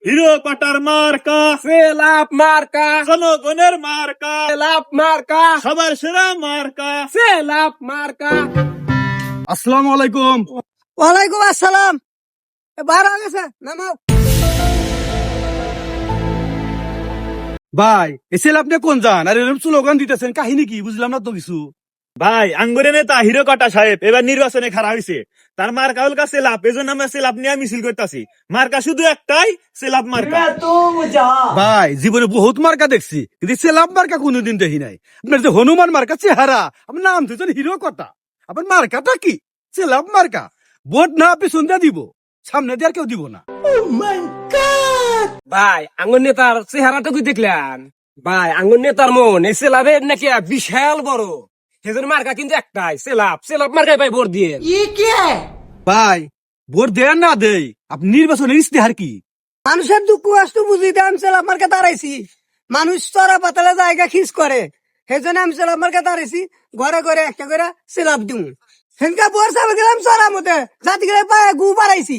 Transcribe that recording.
Hero পাটার মার্কা, সেলাপ মার্কা, জনগণের মার্কা, সেলাপ মার্কা, সবার সেরা মার্কা। সেলাপ মার্কা। আসসালামু আলাইকুম। ওয়ালাইকুম আসসালাম। বার হয়ে গেছে, নামাও। ভাই এসেল আপনি কোন যান আর এরকম স্লোগান দিতেছেন, কাহিনী কি বুঝলাম না তো কিছু। ভাই আঙ্গুরে নেতা হিরো কাটা সাহেব এবার নির্বাচনে খাড়া হয়েছে, তার মার্কা হল কাছে লাভ, এজন্য আমরা সেলাপ নিয়ে মিছিল করতেছি। মার্কা শুধু একটাই, সেলাপ মার্কা। ভাই জীবনে বহুত মার্কা দেখছি, কিন্তু সেলাপ মার্কা কোনোদিন দেখি নাই। আপনার যে হনুমান মার্কা চেহারা, আপনার নাম দুজন হিরো কথা, আপনার মার্কাটা কি? সেলাপ মার্কা। ভোট না পিছন দিয়ে দিব, সামনে দিয়ে আর কেউ দিব না। ভাই আঙ্গুর নেতার চেহারাটা কি দেখলেন? ভাই আঙ্গুর নেতার মন এই সেলাপের নাকি বিশাল বড়, সেজন্য মার্কা কিন্তু একটাই, সেলাপ। সেলাপ মার্কায় ভাই ভোট দিয়ে। ভাই ভোট দেয় না দেই, আপনি নির্বাচনের ইস্তেহার কি? মানুষের দুঃখ কষ্ট বুঝিতে আমি সেলাপ মার্কে দাঁড়াইছি। মানুষ চড়া পাতালে জায়গা খিস করে, সেই জন্য আমি সেলাপ মার্কে দাঁড়াইছি। ঘরে ঘরে একটা করে সেলাপ দিম। সেনকা বর্ষা গেলাম চড়া মতে জাতি গেলে পায়ে গু বাড়াইছি।